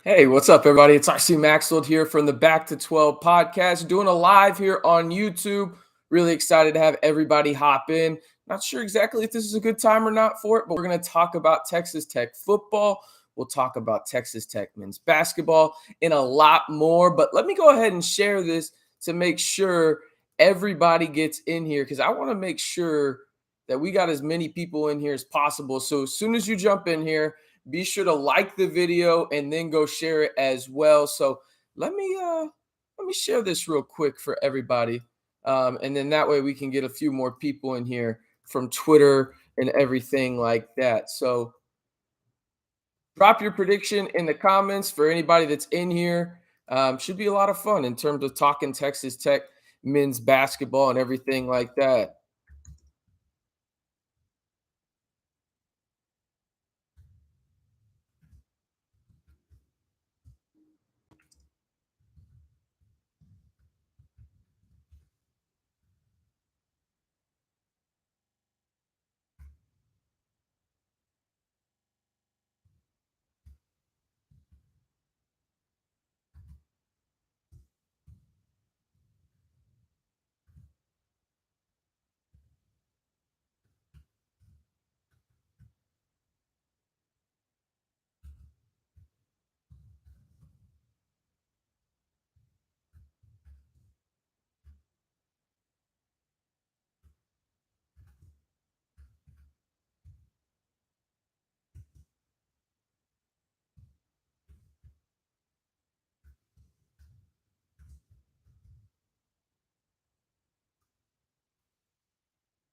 Hey, what's up, everybody? It's RC Maxfield here from the Back to 12 podcast, doing a live here on YouTube. Really excited to have everybody hop in. Not sure exactly if this is a good time or not for it, but we're going to talk about Texas Tech football. We'll talk about Texas Tech men's basketball and a lot more. But let me go ahead and share this to make sure everybody gets in here because I want to make sure that we got as many people in here as possible. So as soon as you jump in here, be sure to like the video and then go share it as well. So let me share this real quick for everybody, and then that way we can get a few more people in here from Twitter and everything like that. So drop your prediction in the comments for anybody that's in here. Should be a lot of fun in terms of talking Texas Tech men's basketball and everything like that.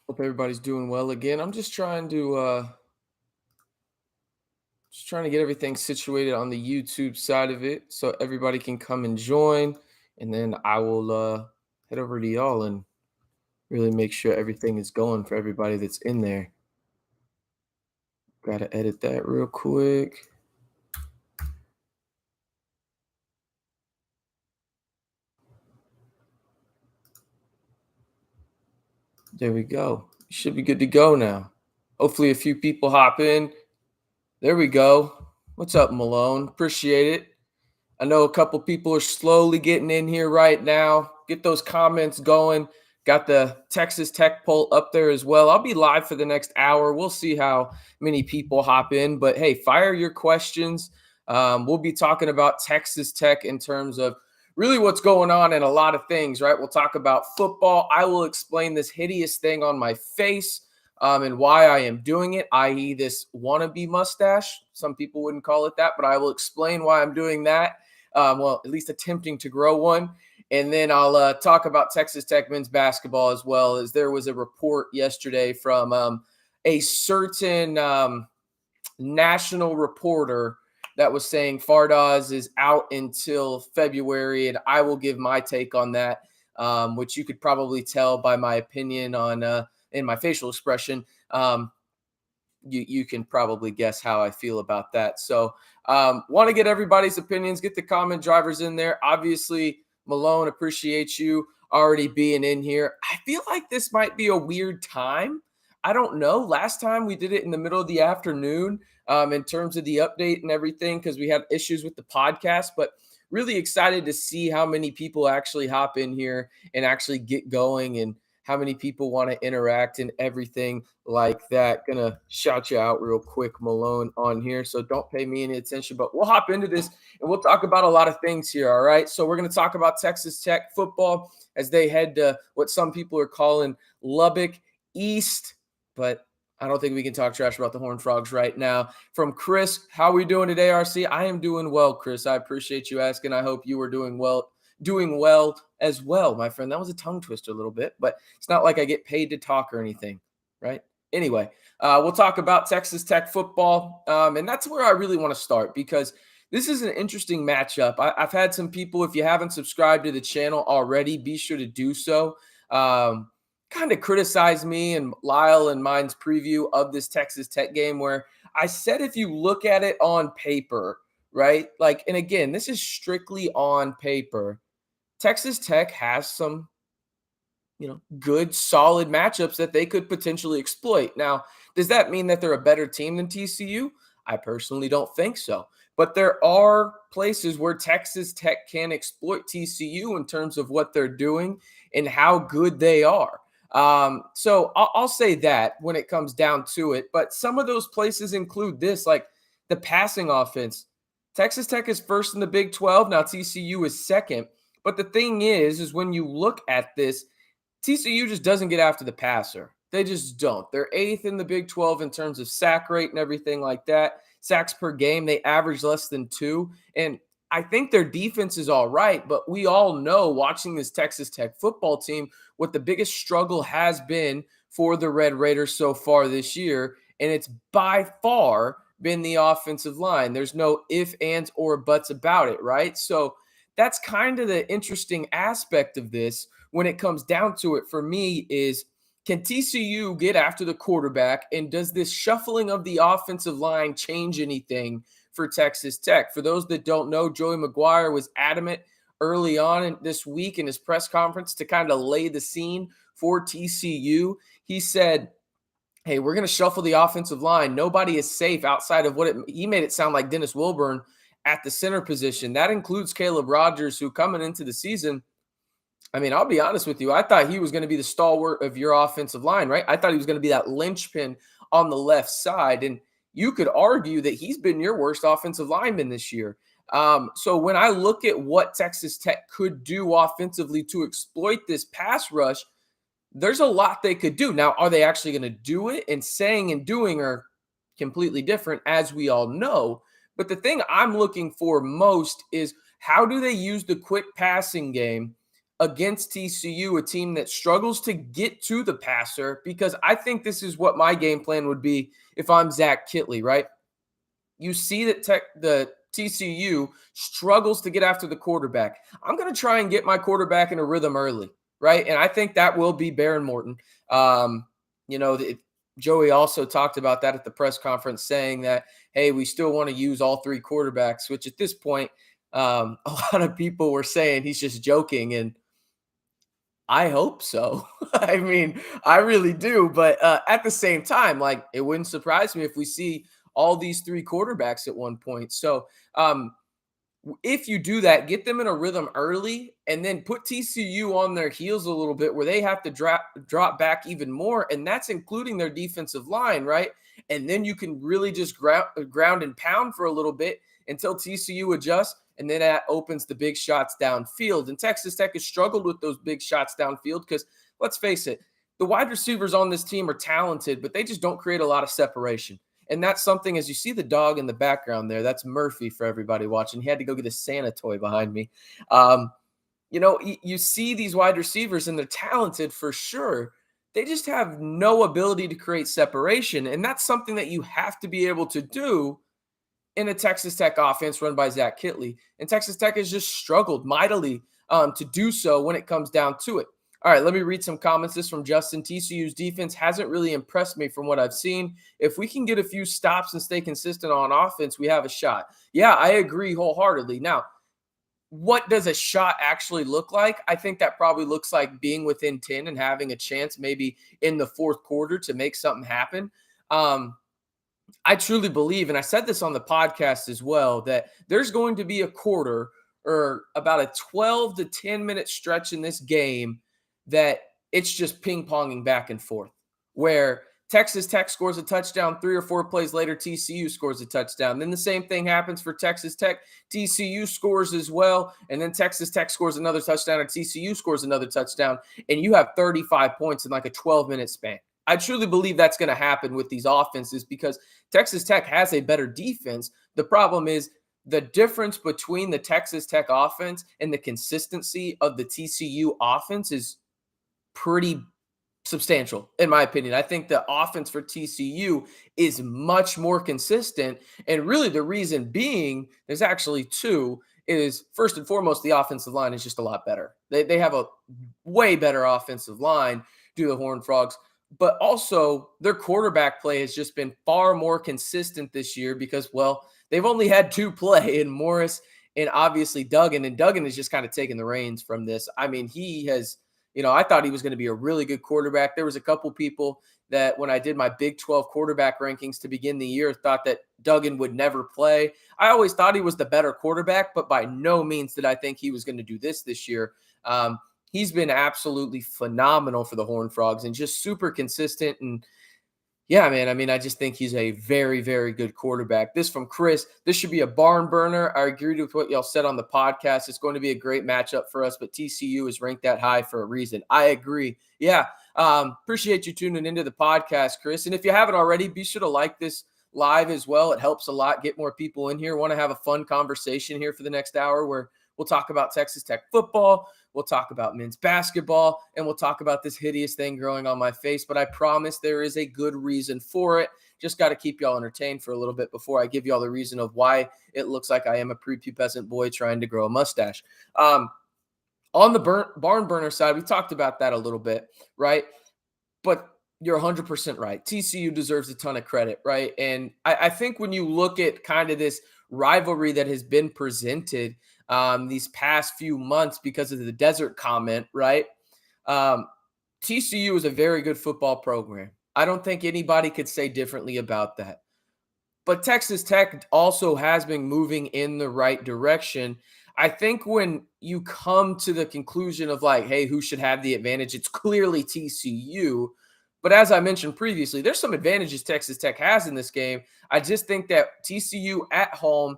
Hope everybody's doing well again. I'm just trying to get everything situated on the YouTube side of it so everybody can come and join. And then I will head over to y'all and really make sure everything is going for everybody that's in there. Got to edit that real quick. There we go. Should be good to go now. Hopefully, a few people hop in. There we go. What's up, Malone? Appreciate it. I know a couple people are slowly getting in here right now. Get those comments going. Got the Texas Tech poll up there as well. I'll be live for the next hour. We'll see how many people hop in. But hey, fire your questions. We'll be talking about Texas Tech in terms of really what's going on and a lot of things, right? We'll talk about football. I will explain this hideous thing on my face and why I am doing it, i.e., this wannabe mustache. Some people wouldn't call it that, but I will explain why I'm doing that. Well, at least attempting to grow one. And then I'll talk about Texas Tech men's basketball as well, as there was a report yesterday from a certain national reporter that was saying Fardaws is out until February, and I will give my take on that, which you could probably tell by my opinion on in my facial expression. You can probably guess how I feel about that. So want to get everybody's opinions, get the comment drivers in there. Obviously, Malone, appreciate you already being in here. I feel like this might be a weird time. I don't know. Last time we did it in the middle of the afternoon in terms of the update and everything because we had issues with the podcast, but really excited to see how many people actually hop in here and actually get going and how many people want to interact and everything like that. Gonna shout you out real quick, Malone, on here. So don't pay me any attention, but we'll hop into this and we'll talk about a lot of things here. All right. So we're gonna talk about Texas Tech football as they head to what some people are calling Lubbock East, but I don't think we can talk trash about the Horned Frogs right now. From Chris, how are we doing today, RC? I am doing well, Chris. I appreciate you asking. I hope you are doing well as well, my friend. That was a tongue twister a little bit, but it's not like I get paid to talk or anything, right? Anyway, we'll talk about Texas Tech football, and that's where I really want to start because this is an interesting matchup. I've had some people, if you haven't subscribed to the channel already, be sure to do so. Kind of criticize me and Lyle and mine's preview of this Texas Tech game where I said if you look at it on paper, right? Like, and again, this is strictly on paper. Texas Tech has some, good, solid matchups that they could potentially exploit. Now, does that mean that they're a better team than TCU? I personally don't think so. But there are places where Texas Tech can exploit TCU in terms of what they're doing and how good they are. So I'll say that when it comes down to it. But some of those places include this, like the passing offense. Texas Tech is first in the Big 12. Now TCU is second. But the thing is when you look at this, TCU just doesn't get after the passer. They just don't. They're eighth in the Big 12 in terms of sack rate and everything like that. Sacks per game, they average less than 2. And I think their defense is all right, but we all know watching this Texas Tech football team what the biggest struggle has been for the Red Raiders so far this year, and it's by far been the offensive line. There's no ifs, ands, or buts about it, right? So that's kind of the interesting aspect of this when it comes down to it for me is, can TCU get after the quarterback, and does this shuffling of the offensive line change anything for Texas Tech? For those that don't know, Joey McGuire was adamant early on this week in his press conference to kind of lay the scene for TCU. He said, hey, we're going to shuffle the offensive line. Nobody is safe outside of he made it sound like Dennis Wilburn at the center position. That includes Caleb Rogers, who coming into the season, I mean, I'll be honest with you. I thought he was going to be the stalwart of your offensive line, right? I thought he was going to be that linchpin on the left side. And you could argue that he's been your worst offensive lineman this year. So when I look at what Texas Tech could do offensively to exploit this pass rush, there's a lot they could do. Now, are they actually going to do it? And saying and doing are completely different, as we all know. But the thing I'm looking for most is, how do they use the quick passing game against TCU, a team that struggles to get to the passer? Because I think this is what my game plan would be if I'm Zach Kittley, right? You see that the TCU struggles to get after the quarterback. I'm going to try and get my quarterback in a rhythm early, right? And I think that will be Behren Morton. Joey also talked about that at the press conference, saying that, hey, we still want to use all three quarterbacks, which at this point, a lot of people were saying he's just joking, and I hope so. I mean, I really do. But at the same time, like, it wouldn't surprise me if we see all these three quarterbacks at one point. So if you do that, get them in a rhythm early and then put TCU on their heels a little bit where they have to drop back even more. And that's including their defensive line, right? And then you can really just ground and pound for a little bit until TCU adjusts. And then that opens the big shots downfield. And Texas Tech has struggled with those big shots downfield because, let's face it, the wide receivers on this team are talented, but they just don't create a lot of separation. And that's something, as you see the dog in the background there, that's Murphy for everybody watching. He had to go get a Santa toy behind me. You see these wide receivers, and they're talented for sure. They just have no ability to create separation. And that's something that you have to be able to do in a Texas Tech offense run by Zach Kittley. And Texas Tech has just struggled mightily to do so when it comes down to it. All right, let me read some comments. This from Justin. TCU's defense hasn't really impressed me from what I've seen. If we can get a few stops and stay consistent on offense, we have a shot. Yeah, I agree wholeheartedly. Now, what does a shot actually look like? I think that probably looks like being within 10 and having a chance maybe in the fourth quarter to make something happen. I truly believe, and I said this on the podcast as well, that there's going to be a quarter or about a 12 to 10 minute stretch in this game that it's just ping-ponging back and forth, where Texas Tech scores a touchdown, 3 or 4 plays later, TCU scores a touchdown. Then the same thing happens for Texas Tech. TCU scores as well, and then Texas Tech scores another touchdown, and TCU scores another touchdown, and you have 35 points in like a 12-minute span. I truly believe that's going to happen with these offenses because Texas Tech has a better defense. The problem is the difference between the Texas Tech offense and the consistency of the TCU offense is pretty substantial, in my opinion. I think the offense for TCU is much more consistent. And really the reason being, there's actually two, is first and foremost, the offensive line is just a lot better. They have a way better offensive line, do the Horned Frogs. But also their quarterback play has just been far more consistent this year because, well, they've only had 2 play in Morris and obviously Duggan. And Duggan has just kind of taken the reins from this. I mean, he has, I thought he was going to be a really good quarterback. There was a couple people that when I did my Big 12 quarterback rankings to begin the year thought that Duggan would never play. I always thought he was the better quarterback, but by no means did I think he was going to do this year. He's been absolutely phenomenal for the Horned Frogs and just super consistent. And yeah, man, I mean, I just think he's a very, very good quarterback. This from Chris. This should be a barn burner. I agree with what y'all said on the podcast. It's going to be a great matchup for us, but TCU is ranked that high for a reason. I agree. Yeah, appreciate you tuning into the podcast, Chris. And if you haven't already, be sure to like this live as well. It helps a lot. Get more people in here. Want to have a fun conversation here for the next hour where we'll talk about Texas Tech football. We'll talk about men's basketball, and we'll talk about this hideous thing growing on my face. But I promise there is a good reason for it. Just got to keep y'all entertained for a little bit before I give y'all the reason of why it looks like I am a prepubescent boy trying to grow a mustache. On the barn burner side, we talked about that a little bit, right? But you're 100% right. TCU deserves a ton of credit, right? And I think when you look at kind of this rivalry that has been presented these past few months because of the desert comment, right? TCU is a very good football program. I don't think anybody could say differently about that. But Texas Tech also has been moving in the right direction. I think when you come to the conclusion of like, hey, who should have the advantage? It's clearly TCU. But as I mentioned previously, there's some advantages Texas Tech has in this game. I just think that TCU at home,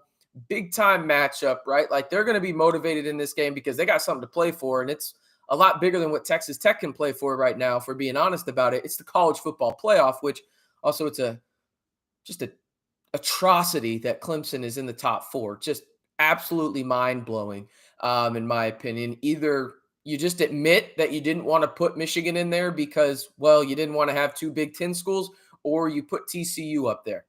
big time matchup, right? Like they're going to be motivated in this game because they got something to play for. And it's a lot bigger than what Texas Tech can play for right now, for being honest about it. It's the college football playoff, which also it's just an atrocity that Clemson is in the top 4. Just absolutely mind-blowing, in my opinion. Either you just admit that you didn't want to put Michigan in there because, well, you didn't want to have 2 Big Ten schools, or you put TCU up there.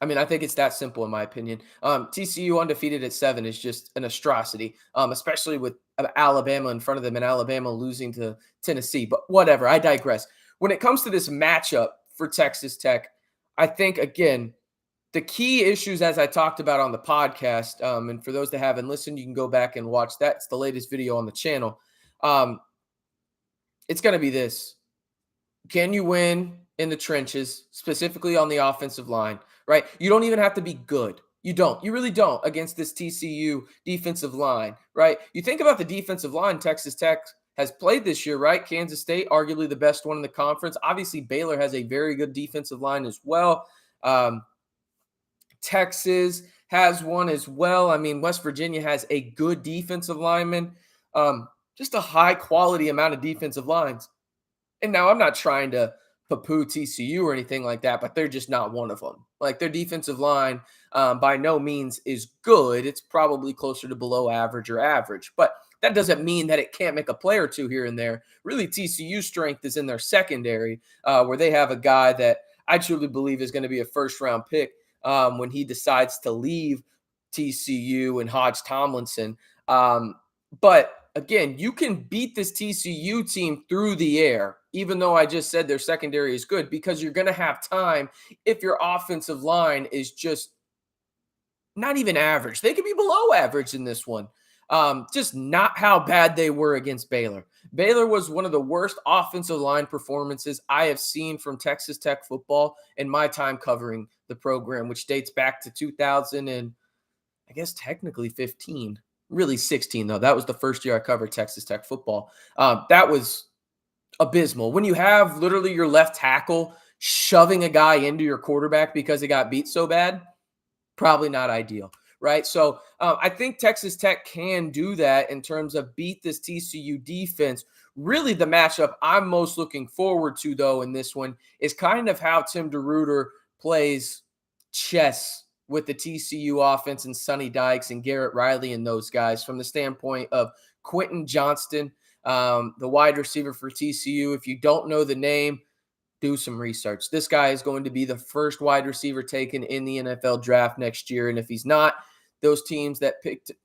I mean, I think it's that simple, in my opinion. TCU undefeated at 7 is just an atrocity, especially with Alabama in front of them and Alabama losing to Tennessee. But whatever, I digress. When it comes to this matchup for Texas Tech, I think, again, the key issues, as I talked about on the podcast, and for those that haven't listened, you can go back and watch that. It's the latest video on the channel. It's going to be this. Can you win in the trenches, specifically on the offensive line, right? You don't even have to be good. You don't. You really don't against this TCU defensive line, right? You think about the defensive line Texas Tech has played this year, right? Kansas State, arguably the best one in the conference. Obviously, Baylor has a very good defensive line as well. Texas has one as well. I mean, West Virginia has a good defensive lineman, just a high-quality amount of defensive lines. And now I'm not trying to poo-poo TCU or anything like that, but they're just not one of them. Like, their defensive line by no means is good. It's probably closer to below average or average, but that doesn't mean that it can't make a play or two here and there. Really, TCU's strength is in their secondary, where they have a guy that I truly believe is going to be a first-round pick when he decides to leave TCU and Hodge Tomlinson. But again, you can beat this TCU team through the air, even though I just said their secondary is good, because you're going to have time if your offensive line is just not even average. They could be below average in this one. Just not how bad they were against Baylor. Baylor was one of the worst offensive line performances I have seen from Texas Tech football in my time covering the program, which dates back to 2000 and I guess technically 15, really 16 though. That was the first year I covered Texas Tech football. That was abysmal. When you have literally your left tackle shoving a guy into your quarterback because he got beat so bad, probably not ideal. Right. So I think Texas Tech can do that in terms of beat this TCU defense. Really, the matchup I'm most looking forward to, though, in this one is kind of how Tim DeRuyter plays chess with the TCU offense and Sonny Dykes and Garrett Riley and those guys from the standpoint of Quentin Johnston, the wide receiver for TCU. If you don't know the name, do some research. This guy is going to be the first wide receiver taken in the NFL draft next year. And if he's not, those teams that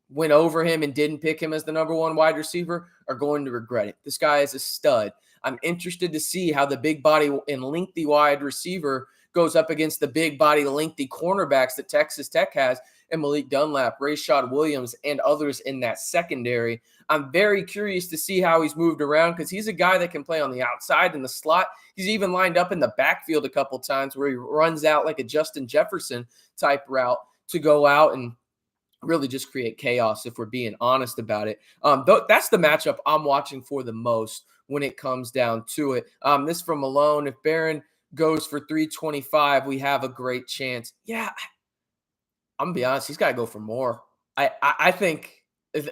went over him and didn't pick him as the number 1 wide receiver are going to regret it. This guy is a stud. I'm interested to see how the big body and lengthy wide receiver goes up against the big body, lengthy cornerbacks that Texas Tech has, and Malik Dunlap, Rashad Williams, and others in that secondary. I'm very curious to see how he's moved around because he's a guy that can play on the outside in the slot. He's even lined up in the backfield a couple times where he runs out like a Justin Jefferson type route to go out and really just create chaos, if we're being honest about it. That's the matchup I'm watching for the most when it comes down to it. This from Malone. If Barron goes for 325, we have a great chance. Yeah, I'm gonna be honest. He's got to go for more. I think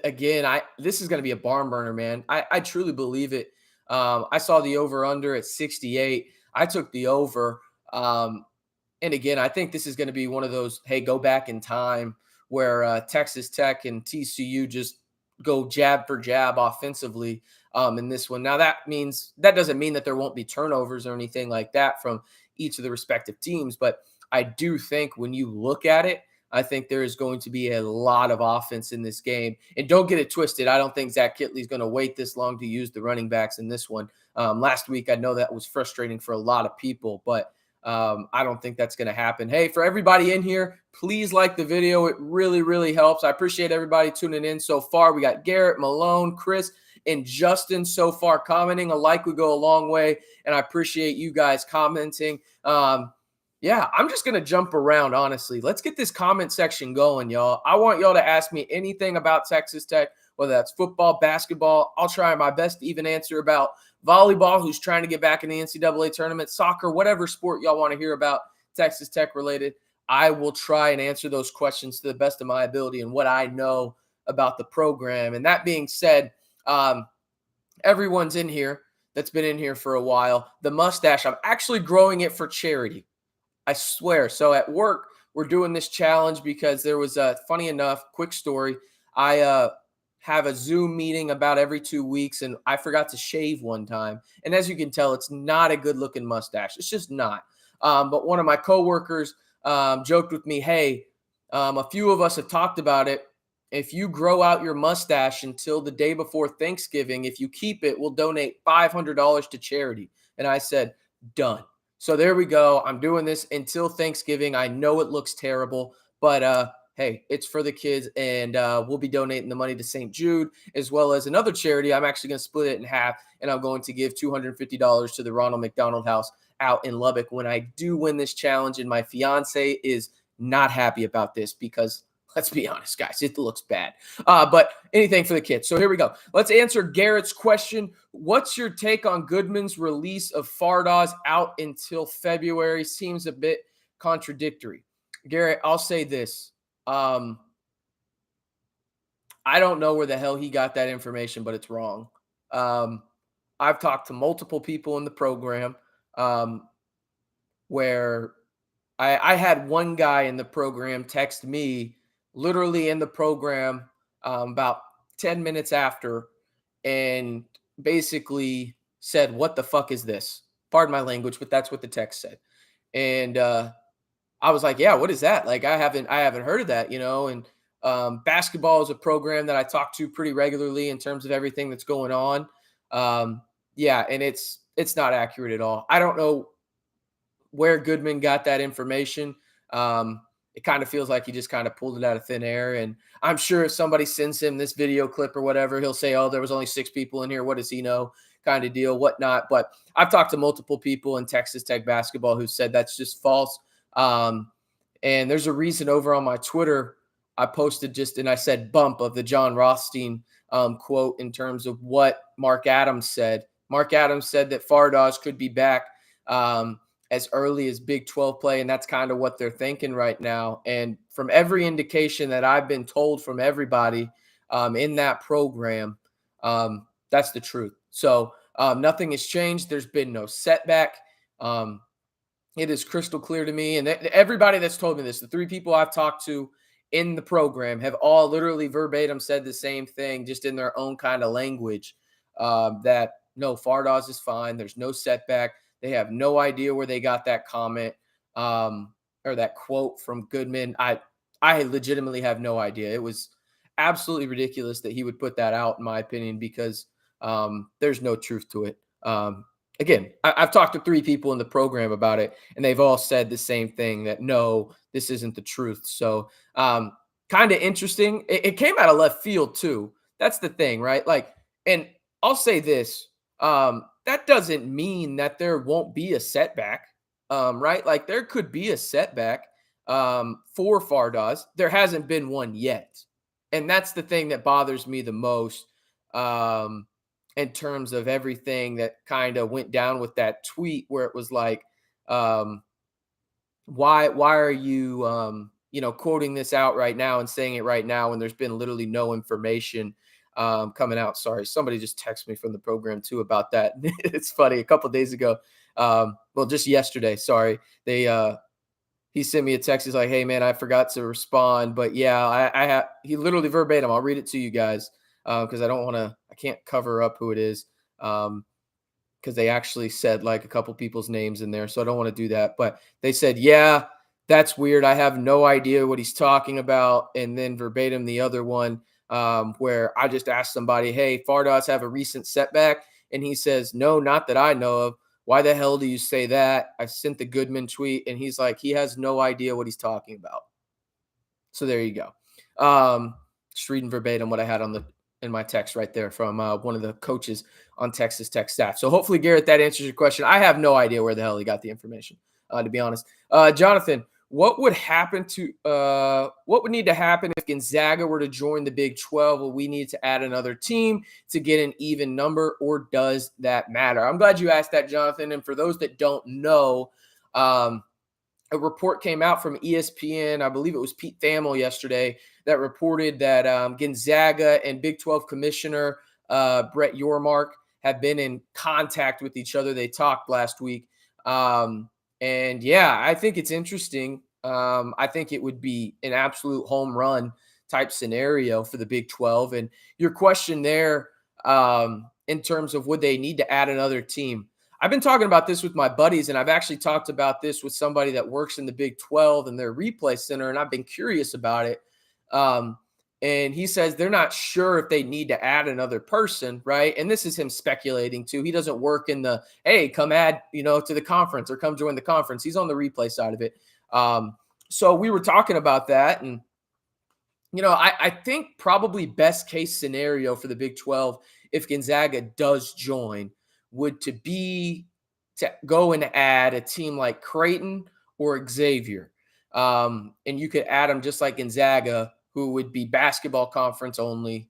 again, this is gonna be a barn burner, man. I truly believe it. I saw the over under at 68. I took the over. And again, I think this is going to be one of those, hey, go back in time where Texas Tech and TCU just go jab for jab offensively in this one. Now, that doesn't mean that there won't be turnovers or anything like that from each of the respective teams. But I do think when you look at it, I think there is going to be a lot of offense in this game. And don't get it twisted. I don't think Zach Kittley is going to wait this long to use the running backs in this one. Last week, I know that was frustrating for a lot of people, but I don't think that's going to happen. Hey, for everybody in here, please like the video. It really, really helps. I appreciate everybody tuning in so far. We got Garrett, Malone, Chris, and Justin so far commenting. A like would go a long way, and I appreciate you guys commenting. Yeah, I'm just going to jump around, honestly. Let's get this comment section going, y'all. I want y'all to ask me anything about Texas Tech, whether that's football, basketball. I'll try my best to even answer about volleyball, who's trying to get back in the NCAA tournament, soccer, whatever sport y'all want to hear about Texas Tech related. I will try and answer those questions to the best of my ability and what I know about the program. And that being said, everyone's in here that's been in here for a while. The mustache, I'm actually growing it for charity. I swear. So at work, we're doing this challenge because there was a funny enough, quick story. I have a Zoom meeting about every 2 weeks, and I forgot to shave one time. And as you can tell, it's not a good looking mustache. It's just not. But one of my coworkers joked with me, hey, a few of us have talked about it. If you grow out your mustache until the day before Thanksgiving, if you keep it, we'll donate $500 to charity. And I said, done. So there we go. I'm doing this until Thanksgiving. I know it looks terrible, but hey, it's for the kids, and we'll be donating the money to St. Jude as well as another charity. I'm actually going to split it in half, and I'm going to give $250 to the Ronald McDonald House out in Lubbock when I do win this challenge. And my fiance is not happy about this because, let's be honest, guys, it looks bad. But anything for the kids. So here we go. Let's answer Garrett's question. What's your take on Goodman's release of Fardaws out until February? Seems a bit contradictory. Garrett, I'll say this. I don't know where the hell he got that information, but it's wrong. I've talked to multiple people in the program where I had one guy in the program text me literally in the program about 10 minutes after and basically said, what the fuck is this? Pardon my language, but that's what the text said. And I was like, yeah, what is that? Like, I haven't heard of that, and basketball is a program that I talk to pretty regularly in terms of everything that's going on. Yeah, and it's not accurate at all. I don't know where Goodman got that information. It kind of feels like he just kind of pulled it out of thin air. And I'm sure if somebody sends him this video clip or whatever, he'll say, oh, there was only 6 people in here. What does he know? Kind of deal, whatnot. But I've talked to multiple people in Texas Tech basketball who said that's just false. And there's a reason over on my Twitter, I posted and I said bump of the John Rothstein quote in terms of what Mark Adams said. Mark Adams said that Fardaws could be back as early as Big 12 play, and that's kind of what they're thinking right now. And from every indication that I've been told from everybody in that program, that's the truth. So nothing has changed. There's been no setback. It is crystal clear to me, and everybody that's told me this, the 3 people I've talked to in the program have all literally verbatim said the same thing, just in their own kind of language, that no, Fardaws is fine. There's no setback. They have no idea where they got that comment or that quote from Goodman. I legitimately have no idea. It was absolutely ridiculous that he would put that out, in my opinion, because there's no truth to it. again, I've talked to 3 people in the program about it, and they've all said the same thing, that no, this isn't the truth. So, kind of interesting. It came out of left field too. That's the thing, right? Like, and I'll say this: that doesn't mean that there won't be a setback, right? Like, there could be a setback for Fardaws. There hasn't been one yet, and that's the thing that bothers me the most. In terms of everything that kind of went down with that tweet, where it was like, um, why are you quoting this out right now and saying it right now when there's been literally no information coming out? Sorry, somebody just texted me from the program too about that. It's funny. A couple days ago, well, just yesterday, sorry, he sent me a text. He's like, "Hey man, I forgot to respond, but yeah, I have." He literally verbatim. I'll read it to you guys because I can't cover up who it is because they actually said like a couple people's names in there, so I don't want to do that. But they said, "Yeah, that's weird. I have no idea what he's talking about." And then verbatim the other one where I just asked somebody, "Hey, Fardaws have a recent setback?" And he says, "No, not that I know of." Why the hell do you say that? I sent the Goodman tweet, and he's like, he has no idea what he's talking about. So there you go. Just reading verbatim what I had in my text right there from one of the coaches on Texas Tech staff. So hopefully, Garrett, that answers your question. I have no idea where the hell he got the information, to be honest. Jonathan, what would need to happen if Gonzaga were to join the Big 12? Will we need to add another team to get an even number, or does that matter? I'm glad you asked that, Jonathan. And for those that don't know, a report came out from ESPN. I believe it was Pete Thamel yesterday that reported that Gonzaga and Big 12 Commissioner Brett Yormark have been in contact with each other. They talked last week. And yeah, I think it's interesting. I think it would be an absolute home run type scenario for the Big 12. And your question there, in terms of would they need to add another team? I've been talking about this with my buddies, and I've actually talked about this with somebody that works in the Big 12 and their replay center, and I've been curious about it. And he says they're not sure if they need to add another person, right? And this is him speculating too. He doesn't work in the, hey, come add, to the conference or come join the conference. He's on the replay side of it. So we were talking about that, and I think probably best case scenario for the Big 12, if Gonzaga does join, would to go and add a team like Creighton or Xavier. And you could add them just like Gonzaga, who would be basketball conference only,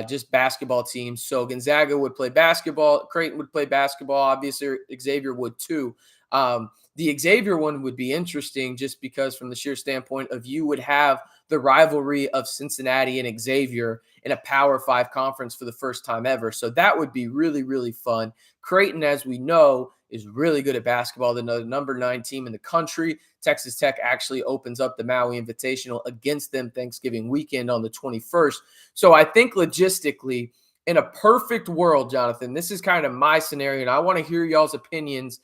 just basketball teams. So Gonzaga would play basketball, Creighton would play basketball, obviously Xavier would too. The Xavier one would be interesting just because from the sheer standpoint of you would have the rivalry of Cincinnati and Xavier in a Power 5 conference for the first time ever. So that would be really, really fun. Creighton, as we know, is really good at basketball. They're the number 9 team in the country. Texas Tech actually opens up the Maui Invitational against them Thanksgiving weekend on the 21st. So I think logistically, in a perfect world, Jonathan, this is kind of my scenario, and I want to hear y'all's opinions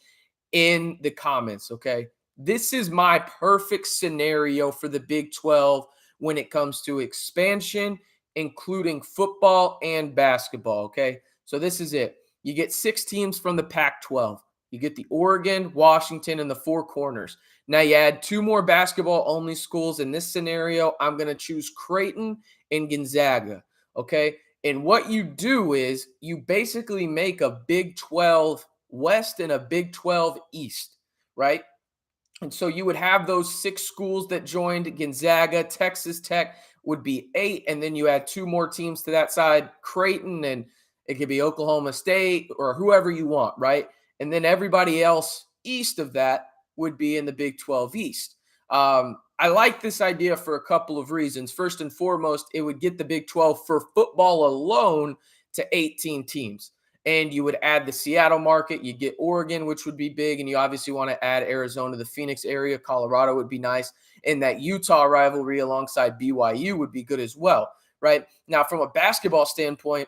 in the comments, okay? This is my perfect scenario for the Big 12 when it comes to expansion, including football and basketball, okay? So this is it. You get 6 teams from the Pac-12. You get the Oregon, Washington, and the Four Corners. Now you add 2 more basketball-only schools. In this scenario, I'm going to choose Creighton and Gonzaga, okay? And what you do is you basically make a Big 12 West and a Big 12 East, right? And so you would have those 6 schools that joined Gonzaga. Texas Tech would be 8, and then you add 2 more teams to that side, Creighton, and it could be Oklahoma State or whoever you want, right? And then everybody else east of that would be in the Big 12 East. I like this idea for a couple of reasons. First and foremost, it would get the Big 12 for football alone to 18 teams. And you would add the Seattle market. You get Oregon, which would be big. And you obviously want to add Arizona, the Phoenix area. Colorado would be nice. And that Utah rivalry alongside BYU would be good as well, right? Now, from a basketball standpoint,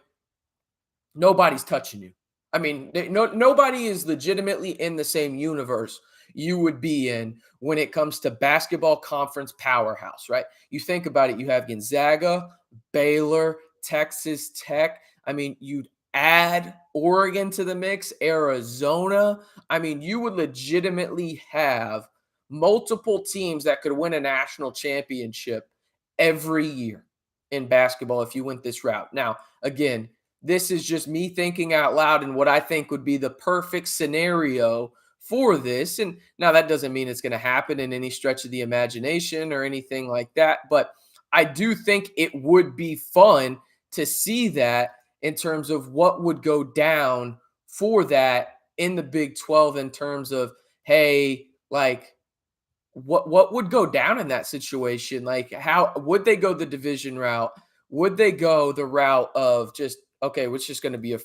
nobody's touching you. I mean, nobody is legitimately in the same universe you would be in when it comes to basketball conference powerhouse, right? You think about it. You have Gonzaga, Baylor, Texas Tech. I mean, you'd add Oregon to the mix, Arizona, I mean, you would legitimately have multiple teams that could win a national championship every year in basketball if you went this route. Now, again, this is just me thinking out loud and what I think would be the perfect scenario for this. And now that doesn't mean it's going to happen in any stretch of the imagination or anything like that. But I do think it would be fun to see that in terms of what would go down for that in the Big 12 in terms of, hey, like what would go down in that situation? Like, how would they go the division route? Would they go the route of just, okay, it's just going to be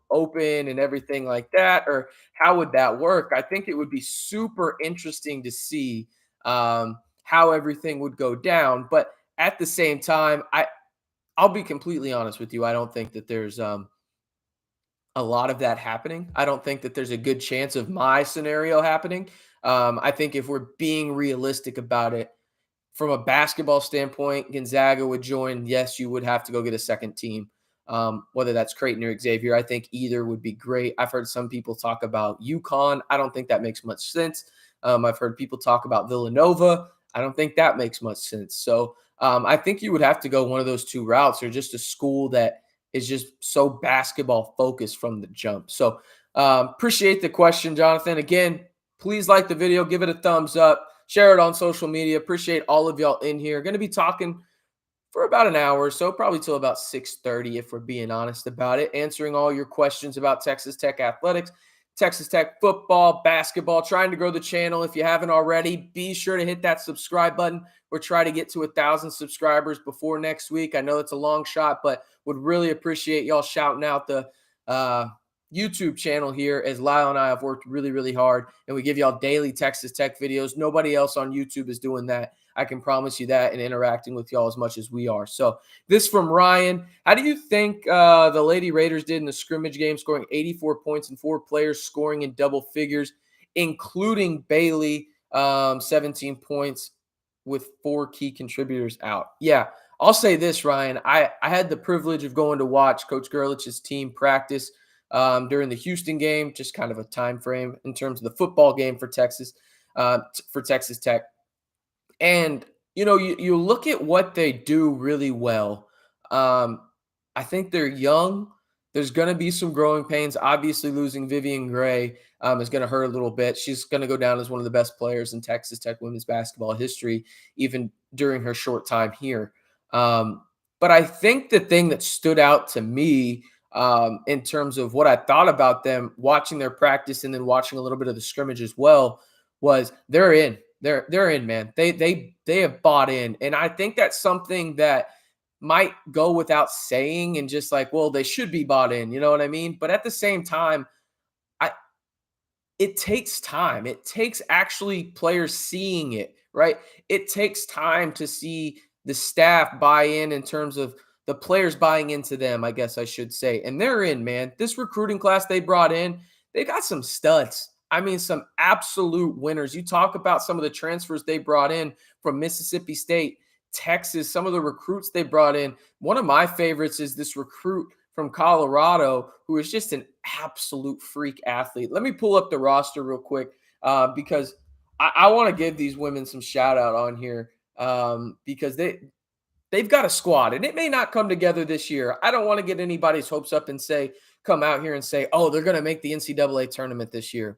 open and everything like that? Or how would that work? I think it would be super interesting to see how everything would go down. But at the same time, I'll be completely honest with you. I don't think that there's a lot of that happening. I don't think that there's a good chance of my scenario happening. I think if we're being realistic about it, from a basketball standpoint, Gonzaga would join. Yes, you would have to go get a second team, whether that's Creighton or Xavier. I think either would be great. I've heard some people talk about UConn. I don't think that makes much sense. I've heard people talk about Villanova. I don't think that makes much sense. So I think you would have to go one of those two routes, or just a school that is just so basketball focused from the jump. So appreciate the question, Jonathan. Again, please like the video, give it a thumbs up, share it on social media. Appreciate all of y'all in here. Going to be talking for about an hour or so, probably till about 6:30 if we're being honest about it, answering all your questions about Texas Tech athletics, Texas Tech football, basketball, trying to grow the channel. If you haven't already, be sure to hit that subscribe button. We're trying to get to 1,000 subscribers before next week. I know it's a long shot, but would really appreciate y'all shouting out the YouTube channel here, as Lyle and I have worked really, really hard, and we give y'all daily Texas Tech videos. Nobody else on YouTube is doing that. I can promise you that, and interacting with y'all as much as we are. So this from Ryan. How do you think the Lady Raiders did in the scrimmage game, scoring 84 points and 4 players scoring in double figures, including Bailey, 17 points with 4 key contributors out? Yeah, I'll say this, Ryan. I had the privilege of going to watch Coach Gerlich's team practice during the Houston game, just kind of a time frame in terms of the football game for Texas Tech. And, you look at what they do really well. I think they're young. There's going to be some growing pains. Obviously, losing Vivian Gray is going to hurt a little bit. She's going to go down as one of the best players in Texas Tech women's basketball history, even during her short time here. But I think the thing that stood out to me in terms of what I thought about them watching their practice and then watching a little bit of the scrimmage as well was they're in. They're in, man. They have bought in. And I think that's something that might go without saying, and just like, well, they should be bought in, you know what I mean? But at the same time, it takes time. It takes actually players seeing it, right? It takes time to see the staff buy in terms of the players buying into them, I guess I should say. And they're in, man. This recruiting class they brought in, they got some studs. I mean, some absolute winners. You talk about some of the transfers they brought in from Mississippi State, Texas, some of the recruits they brought in. One of my favorites is this recruit from Colorado who is just an absolute freak athlete. Let me pull up the roster real quick because I want to give these women some shout out on here because they've got a squad, and it may not come together this year. I don't want to get anybody's hopes up and come out here and say, oh, they're going to make the NCAA tournament this year.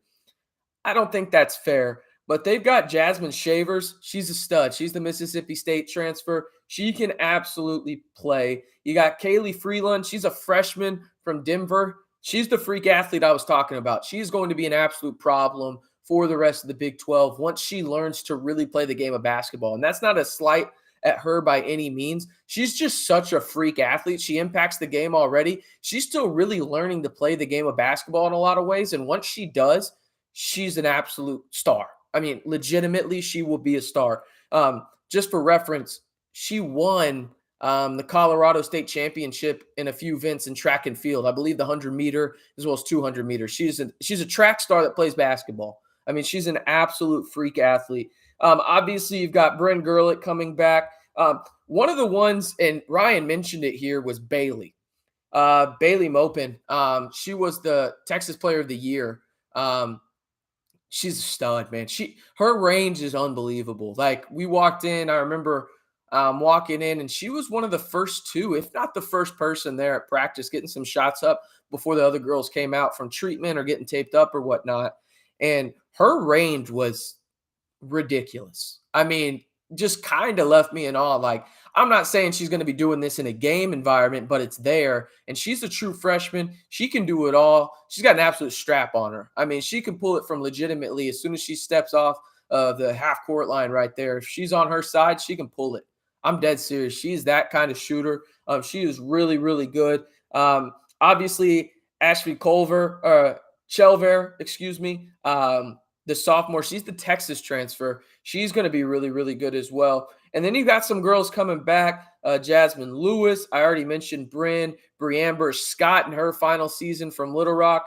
I don't think that's fair, but they've got Jasmine Shavers. She's a stud. She's the Mississippi State transfer. She can absolutely play. You got Kaylee Freeland. She's a freshman from Denver. She's the freak athlete I was talking about. She's going to be an absolute problem for the rest of the Big 12 once she learns to really play the game of basketball. And that's not a slight at her by any means. She's just such a freak athlete. She impacts the game already. She's still really learning to play the game of basketball in a lot of ways. And once she does, she's an absolute star. I mean, legitimately, she will be a star. Just for reference, she won the Colorado State Championship in a few events in track and field. I believe the 100-meter as well as 200-meter. She's a track star that plays basketball. I mean, she's an absolute freak athlete. Obviously, you've got Bryn Gerlich coming back. One of the ones, and Ryan mentioned it here, was Bailey. Bailey Mopin. She was the Texas Player of the Year. She's a stud, man. Her range is unbelievable. Like, we walked in, I remember walking in, and she was one of the first two, if not the first person there at practice, getting some shots up before the other girls came out from treatment or getting taped up or whatnot. And her range was ridiculous. I mean, just kind of left me in awe. Like, I'm not saying she's going to be doing this in a game environment, but it's there. And she's a true freshman. She can do it all. She's got an absolute strap on her. I mean, she can pull it from legitimately as soon as she steps off the half court line right there. If she's on her side, she can pull it. I'm dead serious. She's that kind of shooter. She is really, really good. Obviously, Ashley Chelver, excuse me. The sophomore, she's the Texas transfer. She's going to be really, really good as well. And then you got some girls coming back. Jasmine Lewis. I already mentioned Briamber Scott in her final season from Little Rock.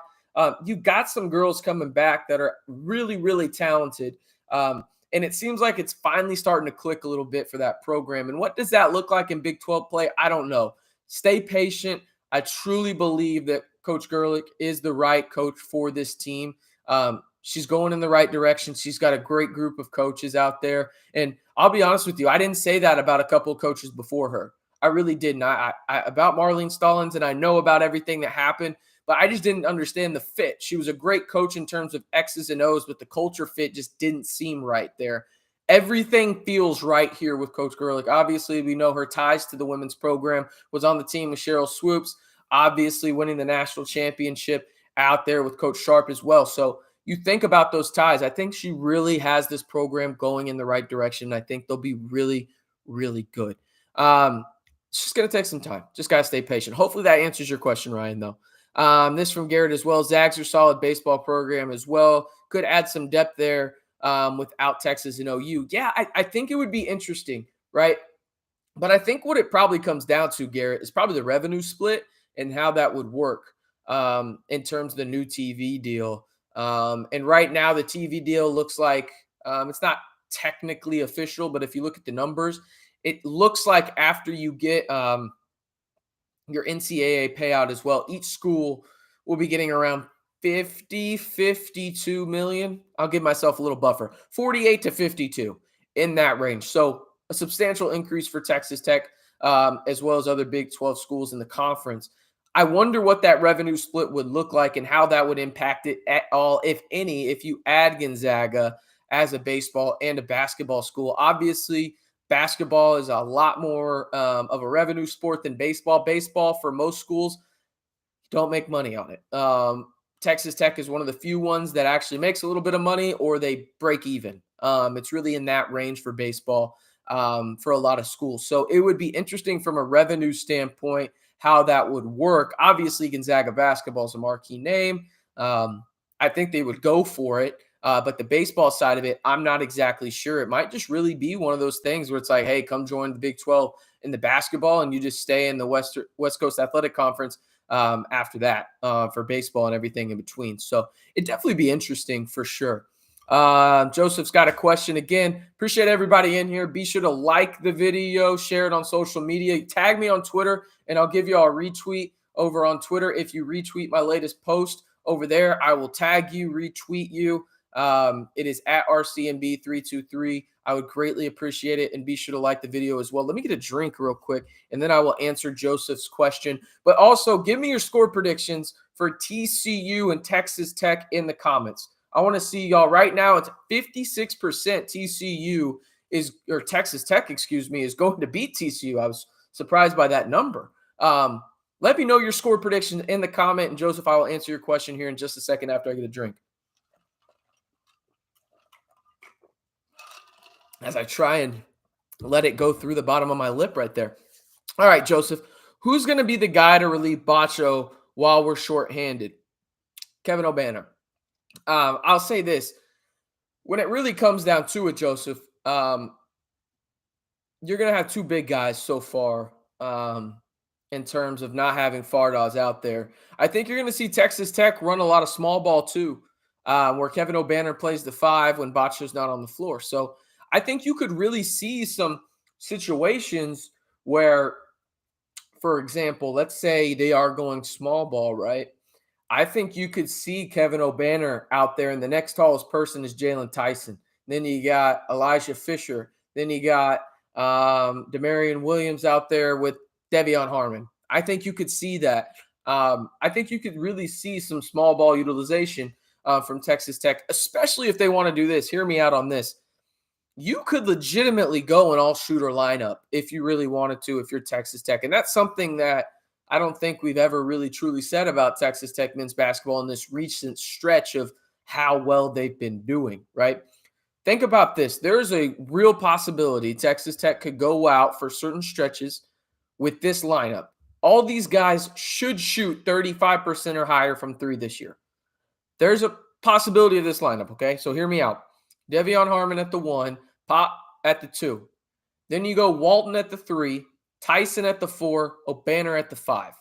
You got some girls coming back that are really, really talented. And it seems like it's finally starting to click a little bit for that program. And what does that look like in Big 12 play? I don't know. Stay patient. I truly believe that Coach Gerlich is the right coach for this team. She's going in the right direction. She's got a great group of coaches out there. And I'll be honest with you, I didn't say that about a couple of coaches before her. I really didn't. I about Marlene Stallings, and I know about everything that happened, but I just didn't understand the fit. She was a great coach in terms of X's and O's, but the culture fit just didn't seem right there. Everything feels right here with Coach Gerlich. Obviously, we know her ties to the women's program, was on the team with Cheryl Swoops, obviously winning the national championship out there with Coach Sharp as well. So you think about those ties. I think she really has this program going in the right direction. I think they'll be really, really good. It's just going to take some time. Just got to stay patient. Hopefully that answers your question, Ryan, though. This from Garrett as well. Zags are solid baseball program as well. Could add some depth there without Texas and OU. Yeah, I think it would be interesting, right? But I think what it probably comes down to, Garrett, is probably the revenue split and how that would work in terms of the new TV deal. And right now, the TV deal looks like it's not technically official, but if you look at the numbers, it looks like after you get your NCAA payout as well, each school will be getting around 52 million. I'll give myself a little buffer, 48 to 52 in that range. So a substantial increase for Texas Tech, as well as other Big 12 schools in the conference. I wonder what that revenue split would look like and how that would impact it at all, if any, if you add Gonzaga as a baseball and a basketball school. Obviously, basketball is a lot more of a revenue sport than baseball. Baseball, for most schools, don't make money on it. Texas Tech is one of the few ones that actually makes a little bit of money, or they break even. It's really in that range for baseball for a lot of schools. So it would be interesting from a revenue standpoint how that would work. Obviously, Gonzaga basketball is a marquee name. I think they would go for it. But the baseball side of it, I'm not exactly sure. It might just really be one of those things where it's like, hey, come join the Big 12 in the basketball, and you just stay in the West Coast Athletic Conference after that for baseball and everything in between. So it'd definitely be interesting for sure. Joseph's got a question again. Appreciate everybody in here. Be sure to like the video, share it on social media, tag me on Twitter, and I'll give you all a retweet over on Twitter. If you retweet my latest post over there, I will tag you, retweet you. It is at RCMB323. I would greatly appreciate it, and be sure to like the video as well. Let me get a drink real quick, and then I will answer Joseph's question. But also, give me your score predictions for TCU and Texas Tech in the comments. I want to see y'all right now. It's 56% TCU or Texas Tech, is going to beat TCU. I was surprised by that number. Let me know your score prediction in the comment, and Joseph, I will answer your question here in just a second after I get a drink. As I try and let it go through the bottom of my lip right there. All right, Joseph, who's going to be the guy to relieve Bacho while we're shorthanded? Kevin O'Banner. I'll say this. When it really comes down to it, Joseph, you're going to have two big guys so far in terms of not having Fardaws out there. I think you're going to see Texas Tech run a lot of small ball too, where Kevin O'Banner plays the 5 when Bacho's not on the floor. So I think you could really see some situations where for example, let's say they are going small ball, right? I think you could see Kevin O'Banner out there, and the next tallest person is Jalen Tyson. Then you got Elijah Fisher. Then you got Demarion Williams out there with Devion Harmon. I think you could see that. I think you could really see some small ball utilization from Texas Tech, especially if they want to do this. Hear me out on this. You could legitimately go an all-shooter lineup if you really wanted to, if you're Texas Tech. And that's something that I don't think we've ever really truly said about Texas Tech men's basketball in this recent stretch of how well they've been doing, right? Think about this. There's a real possibility Texas Tech could go out for certain stretches with this lineup. All these guys should shoot 35% or higher from three this year. There's a possibility of this lineup, okay? So hear me out. Devion Harmon at the 1, Pop at the 2. Then you go Walton at the 3, Tyson at the 4, O'Banner at the 5.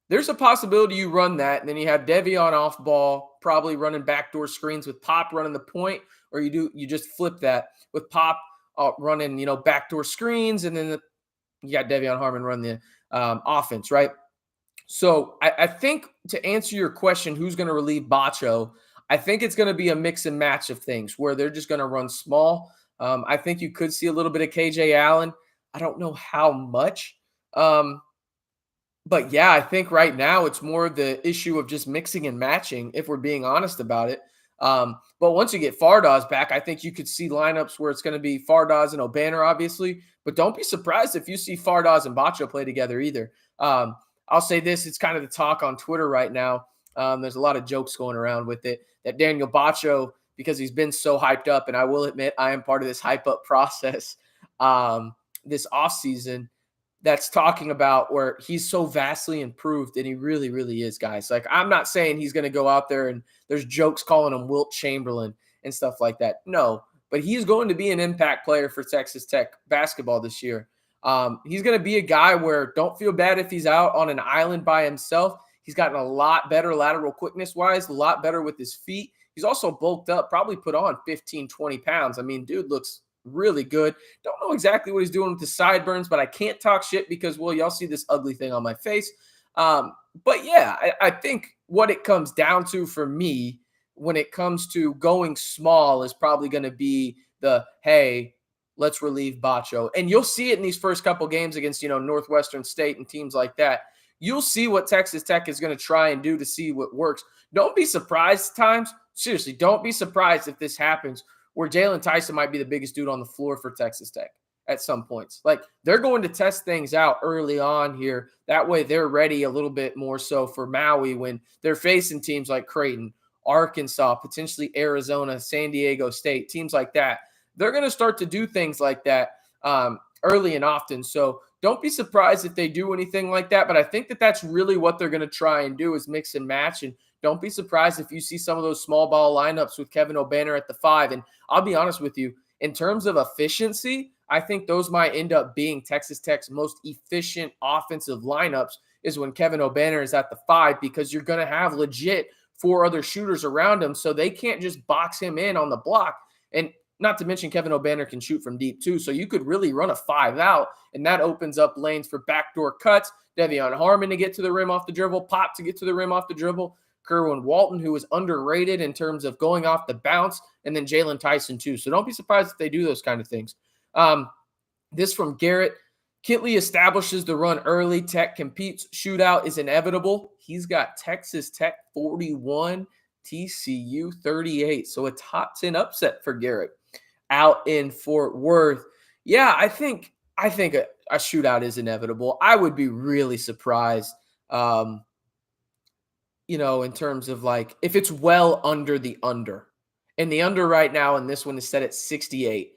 There's a possibility you run that, and then you have Devion off ball, probably running backdoor screens with Pop running the point, or you just flip that with Pop running, backdoor screens, and then you got Devion Harmon run the offense, right? So I think to answer your question, who's going to relieve Bacho, I think it's going to be a mix and match of things where they're just going to run small. I think you could see a little bit of KJ Allen. I don't know how much. But yeah, I think right now it's more the issue of just mixing and matching, if we're being honest about it. But once you get Fardaws back, I think you could see lineups where it's going to be Fardaws and O'Banner, obviously. But don't be surprised if you see Fardaws and Bacho play together either. I'll say this, it's kind of the talk on Twitter right now. There's a lot of jokes going around with it, that Daniel Bacho, because he's been so hyped up, and I will admit I am part of this hype up process this offseason, that's talking about where he's so vastly improved, and he really, really is, guys. Like, I'm not saying he's going to go out there and there's jokes calling him Wilt Chamberlain and stuff like that. No, but he's going to be an impact player for Texas Tech basketball this year. He's going to be a guy where don't feel bad if he's out on an island by himself. He's gotten a lot better lateral quickness-wise, a lot better with his feet. He's also bulked up, probably put on 15, 20 pounds. I mean, dude looks really good. Don't know exactly what he's doing with the sideburns, but I can't talk shit because, well, y'all see this ugly thing on my face. But yeah, I think what it comes down to for me when it comes to going small is probably going to be the, hey, let's relieve Bacho. And you'll see it in these first couple games against, Northwestern State and teams like that. You'll see what Texas Tech is going to try and do to see what works. Don't be surprised at times. Seriously, don't be surprised if this happens where Jalen Tyson might be the biggest dude on the floor for Texas Tech at some points. Like, they're going to test things out early on here. That way they're ready a little bit more so for Maui when they're facing teams like Creighton, Arkansas, potentially Arizona, San Diego State, teams like that. They're going to start to do things like that early and often. So don't be surprised if they do anything like that. But I think that that's really what they're going to try and do is mix and match. And don't be surprised if you see some of those small ball lineups with Kevin O'Banner at the 5. And I'll be honest with you, in terms of efficiency, I think those might end up being Texas Tech's most efficient offensive lineups is when Kevin O'Banner is at the 5, because you're going to have legit 4 other shooters around him. So they can't just box him in on the block. And not to mention Kevin O'Banner can shoot from deep too. So you could really run a 5 out, and that opens up lanes for backdoor cuts, Devion Harmon to get to the rim off the dribble, Pop to get to the rim off the dribble, Kerwin Walton, who is underrated in terms of going off the bounce, and then Jalen Tyson too. So don't be surprised if they do those kind of things. This from Garrett. Kitley establishes the run early. Tech competes. Shootout is inevitable. He's got Texas Tech 41, TCU 38. So a top 10 upset for Garrett out in Fort Worth. Yeah, I think a shootout is inevitable. I would be really surprised, in terms of like if it's well under the under. And the under right now, and this one is set at 68.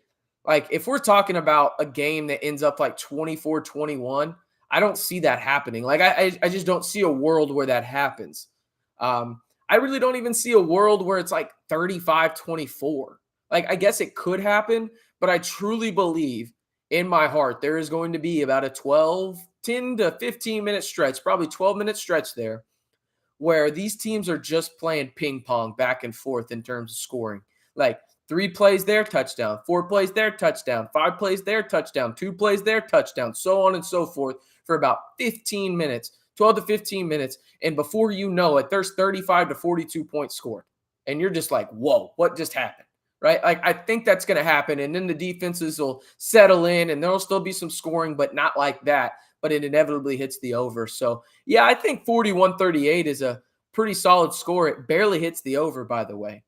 Like, if we're talking about a game that ends up like 24-21, I don't see that happening. Like, I just don't see a world where that happens. I really don't even see a world where it's like 35-24. Like, I guess it could happen, but I truly believe in my heart there is going to be about a 10 to 15-minute stretch, probably 12-minute stretch there, where these teams are just playing ping pong back and forth in terms of scoring. Like, 3 plays there, touchdown. 4 plays there, touchdown. 5 plays there, touchdown. 2 plays there, touchdown. So on and so forth for about 15 minutes, 12 to 15 minutes. And before you know it, there's 35 to 42 points scored. And you're just like, whoa, what just happened? Right? Like, I think that's going to happen. And then the defenses will settle in and there'll still be some scoring, but not like that. But it inevitably hits the over. So, yeah, I think 41-38 is a pretty solid score. It barely hits the over, by the way.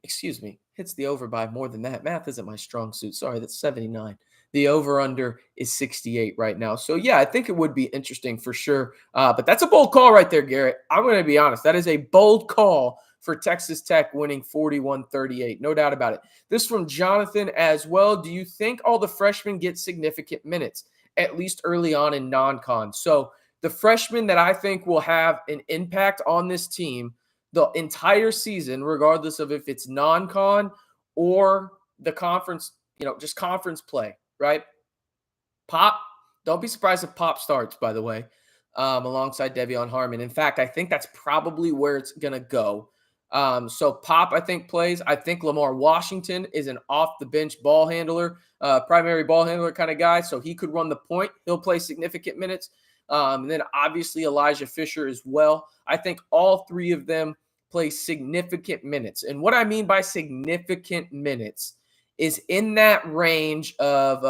Excuse me, hits the over by more than that. Math isn't my strong suit. Sorry, that's 79. The over-under is 68 right now. So, yeah, I think it would be interesting for sure. But that's a bold call right there, Garrett. I'm going to be honest. That is a bold call for Texas Tech winning 41-38. No doubt about it. This from Jonathan as well. Do you think all the freshmen get significant minutes, at least early on in non-con? So the freshmen that I think will have an impact on this team the entire season, regardless of if it's non-con or the conference, just conference play, right? Pop, don't be surprised if Pop starts, by the way, alongside Devion Harmon. In fact, I think that's probably where it's going to go. So Pop, I think, plays. I think Lamar Washington is an off-the-bench ball handler, primary ball handler kind of guy, so he could run the point. He'll play significant minutes. And then obviously Elijah Fisher as well. I think all three of them play significant minutes. And what I mean by significant minutes is in that range of,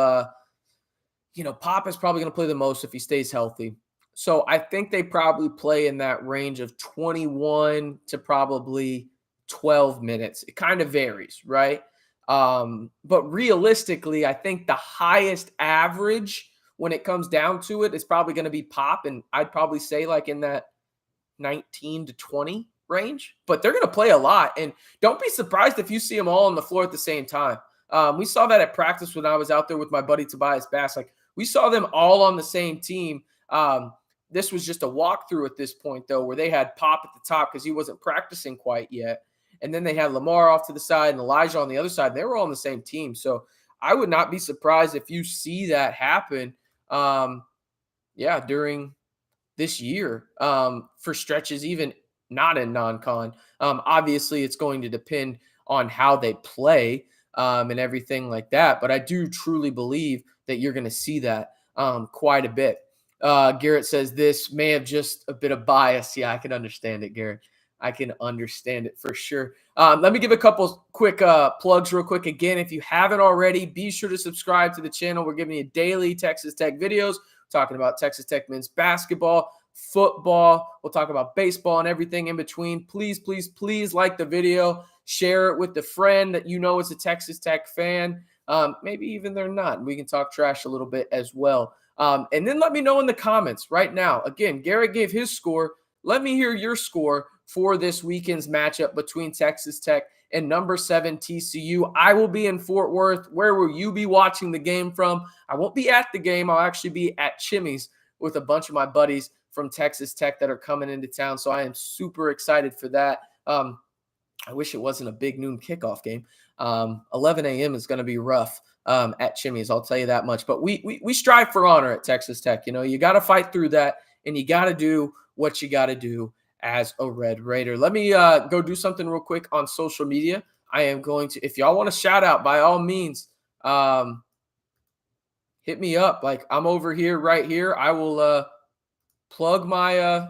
Pop is probably going to play the most if he stays healthy. So I think they probably play in that range of 21 to probably 12 minutes. It kind of varies, right? But realistically, I think the highest average when it comes down to it is probably going to be Pop. And I'd probably say like in that 19 to 20 range. But they're going to play a lot. And don't be surprised if you see them all on the floor at the same time. We saw that at practice when I was out there with my buddy Tobias Bass. Like, we saw them all on the same team. This was just a walkthrough at this point, though, where they had Pop at the top because he wasn't practicing quite yet. And then they had Lamar off to the side and Elijah on the other side. They were all on the same team. So I would not be surprised if you see that happen, during this year for stretches, even not in non-con. Obviously, it's going to depend on how they play and everything like that. But I do truly believe that you're going to see that quite a bit. Garrett says this may have just a bit of bias. Yeah, I can understand it, Garrett. I can understand it for sure. Let me give a couple quick plugs real quick. Again, if you haven't already, be sure to subscribe to the channel. We're giving you daily Texas Tech videos, talking about Texas Tech men's basketball, football. We'll talk about baseball and everything in between. Please, please, please like the video. Share it with the friend that you know is a Texas Tech fan. Maybe even they're not. We can talk trash a little bit as well. And then let me know in the comments right now. Again, Garrett gave his score. Let me hear your score for this weekend's matchup between Texas Tech and number 7 TCU. I will be in Fort Worth. Where will you be watching the game from? I won't be at the game. I'll actually be at Chimmy's with a bunch of my buddies from Texas Tech that are coming into town. So I am super excited for that. I wish it wasn't a big noon kickoff game. 11 a.m. is going to be rough at Chimmy's. I'll tell you that much. But we strive for honor at Texas Tech. You got to fight through that, and you got to do what you got to do as a Red Raider. Let me go do something real quick on social media. I am going to, if y'all want to shout out, by all means, hit me up. Like, I'm over here, right here. I will plug my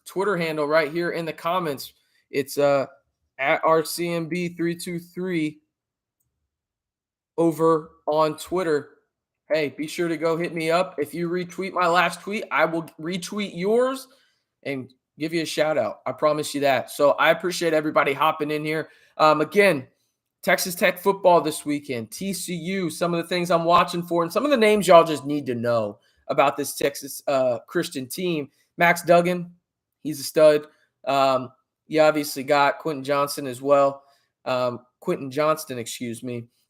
Twitter handle right here in the comments. It's at RCMB323 over on Twitter. Hey, be sure to go hit me up. If you retweet my last tweet, I will retweet yours and give you a shout out. I promise you that. So I appreciate everybody hopping in here. Again, Texas Tech football this weekend, TCU, some of the things I'm watching for, and some of the names y'all just need to know about this Texas Christian team. Max Duggan, he's a stud. You obviously got Quentin Johnston as well.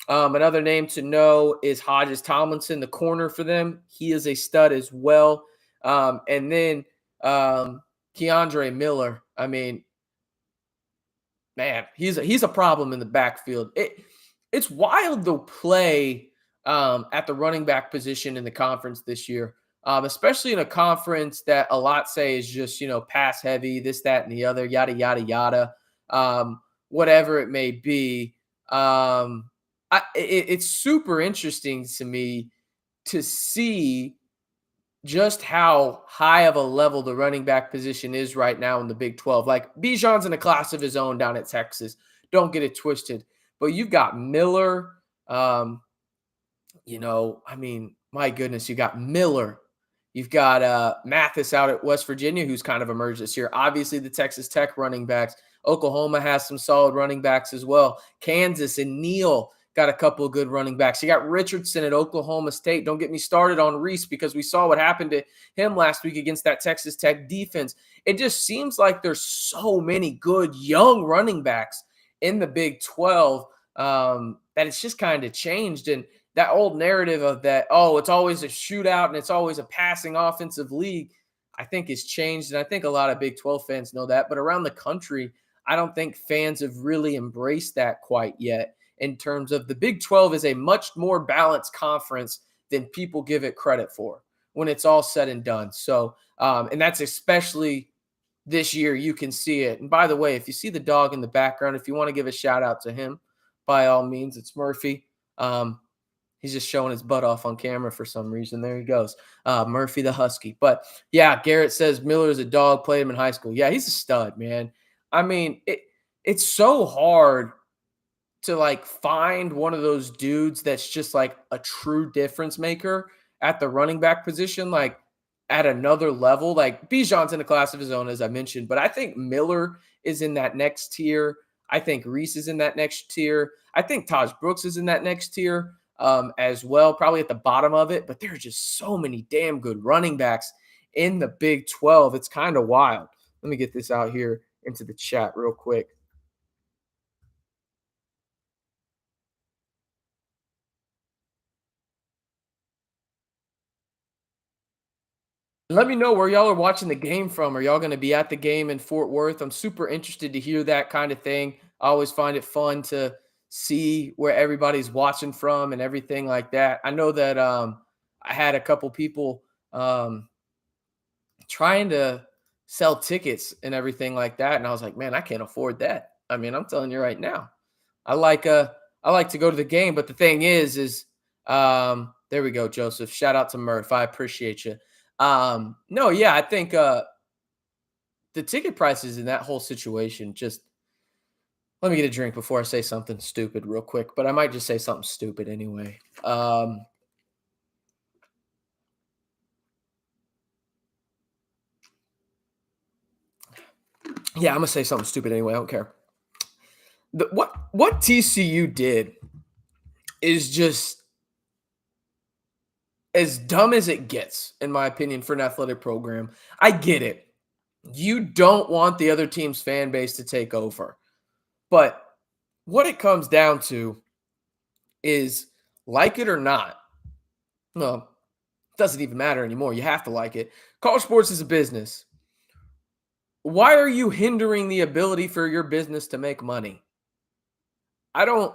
Another name to know is Hodges Tomlinson, the corner for them. He is a stud as well. And then Keandre Miller. I mean, man, he's a problem in the backfield. It's wild to play at the running back position in the conference this year, especially in a conference that a lot say is just, pass heavy, this, that, and the other, yada, yada, yada. One whatever it may be. It's super interesting to me to see just how high of a level the running back position is right now in the Big 12. Like Bijan's in a class of his own down at Texas. Don't get it twisted. But you've got Miller. I mean, my goodness, you got Miller. You've got Mathis out at West Virginia, who's kind of emerged this year. Obviously, the Texas Tech running backs. Oklahoma has some solid running backs as well. Kansas and Neal got a couple of good running backs. You got Richardson at Oklahoma State. Don't get me started on Reese because we saw what happened to him last week against that Texas Tech defense. It just seems like there's so many good young running backs in the Big 12 that it's just kind of changed. And that old narrative of that, oh, it's always a shootout and it's always a passing offensive league, I think has changed. And I think a lot of Big 12 fans know that. But around the country, I don't think fans have really embraced that quite yet in terms of the Big 12 is a much more balanced conference than people give it credit for when it's all said and done. So, and that's especially this year, you can see it. And by the way, if you see the dog in the background, if you want to give a shout out to him, by all means, it's Murphy. He's just showing his butt off on camera for some reason. There he goes. Murphy the Husky. But yeah, Garrett says Miller is a dog, played him in high school. Yeah, he's a stud, man. I mean, it's so hard to like find one of those dudes that's just like a true difference maker at the running back position, like at another level. Like Bijan's in a class of his own, as I mentioned, but I think Miller is in that next tier. I think Reese is in that next tier. I think Taj Brooks is in that next tier as well, probably at the bottom of it. But there are just so many damn good running backs in the Big 12. It's kind of wild. Let me get this out here into the chat real quick. Let me know where y'all are watching the game from. Are y'all going to be at the game in Fort Worth? I'm super interested to hear that kind of thing. I always find it fun to see where everybody's watching from and everything like that. I know that I had a couple people trying to sell tickets and everything like that, and I was like, man, I can't afford that. I mean, I'm telling you right now, I like to go to the game, but the thing is there we go, Joseph. Shout out to Murph. I appreciate you. No, yeah, I think the ticket prices in that whole situation just let me get a drink before I say something stupid real quick, but I might just say something stupid anyway. Yeah, I'm gonna say something stupid anyway. I don't care. What TCU did is just as dumb as it gets, in my opinion, for an athletic program. I get it. You don't want the other team's fan base to take over. But what it comes down to is, like it or not, no, it doesn't even matter anymore. You have to like it. College sports is a business. Why are you hindering the ability for your business to make money? I don't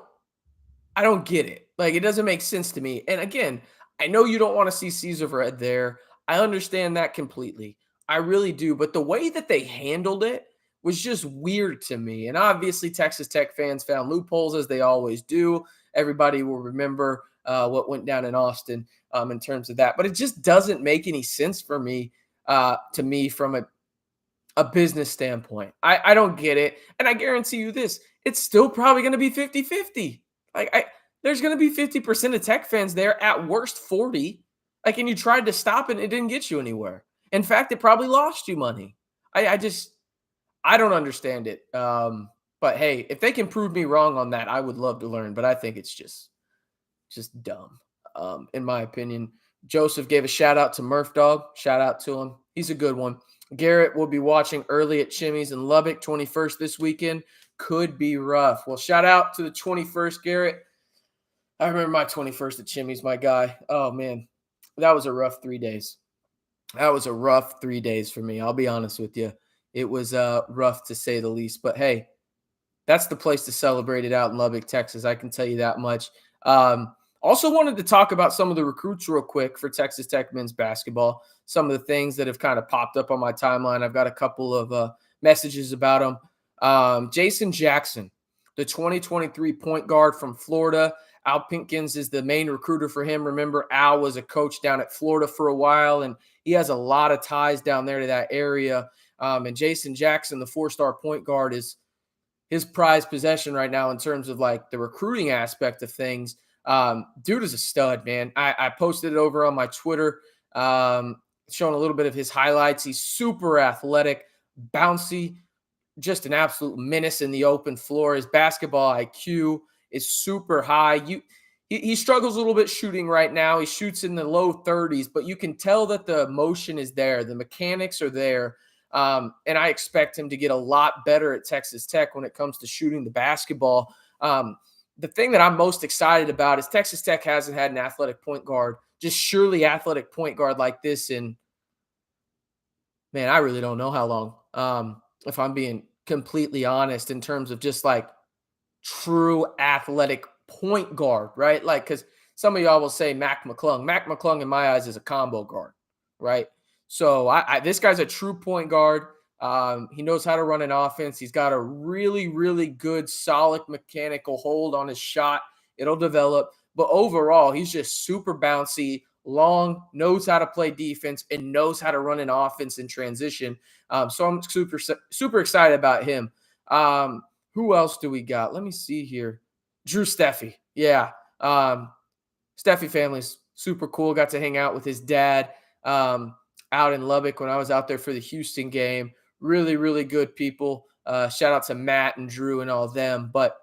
get it. Like, it doesn't make sense to me. And again, I know you don't want to see Caesar Red there. I understand that completely. I really do. But the way that they handled it was just weird to me. And obviously, Texas Tech fans found loopholes, as they always do. Everybody will remember what went down in Austin in terms of that. But it just doesn't make any sense for me, to me, from a business standpoint. I don't get it. And I guarantee you this, it's still probably going to be 50-50. There's going to be 50% of Tech fans there, at worst 40. Like, and you tried to stop it, and it didn't get you anywhere. In fact, it probably lost you money. I don't understand it. But hey, if they can prove me wrong on that, I would love to learn. But I think it's just dumb, in my opinion. Joseph gave a shout out to Murph Dog. Shout out to him. He's a good one. Garrett will be watching early at Chimmy's in Lubbock, 21st this weekend. Could be rough. Well, shout out to the 21st, Garrett. I remember my 21st at Chimmy's, my guy. Oh, man. That was a rough 3 days. That was a rough 3 days for me. I'll be honest with you. It was rough to say the least. But, hey, that's the place to celebrate it out in Lubbock, Texas. I can tell you that much. Also wanted to talk about some of the recruits real quick for Texas Tech men's basketball. Some of the things that have kind of popped up on my timeline. I've got a couple of messages about them. Jason Jackson the 2023 point guard from Florida. Al Pinkins is the main recruiter for him. Remember, Al was a coach down at Florida for a while, and he has a lot of ties down there to that area. And Jason Jackson, the 4-star point guard, is his prized possession right now in terms of like the recruiting aspect of things. Dude is a stud, man. I posted it over on my Twitter, showing a little bit of his highlights. He's super athletic, bouncy, just an absolute menace in the open floor. His basketball IQ is super high. He struggles a little bit shooting right now. He shoots in the low 30s, but you can tell that the motion is there. The mechanics are there. And I expect him to get a lot better at Texas Tech when it comes to shooting the basketball. The thing that I'm most excited about is Texas Tech hasn't had an athletic point guard, just surely athletic point guard like this in, man, I really don't know how long. If I'm being completely honest, in terms of just like true athletic point guard, right? Like, because some of y'all will say Mac McClung. Mac McClung, in my eyes, is a combo guard, right? So this guy's a true point guard. He knows how to run an offense. He's got a really, really good, solid mechanical hold on his shot. It'll develop. But overall, he's just super bouncy, long, knows how to play defense, and knows how to run an offense in transition. So I'm super, super excited about him. Who else do we got? Let me see here. Drew Steffi. Yeah. Steffi family's super cool. Got to hang out with his dad out in Lubbock when I was out there for the Houston game. Really, really good people. Shout out to Matt and Drew and all of them. But,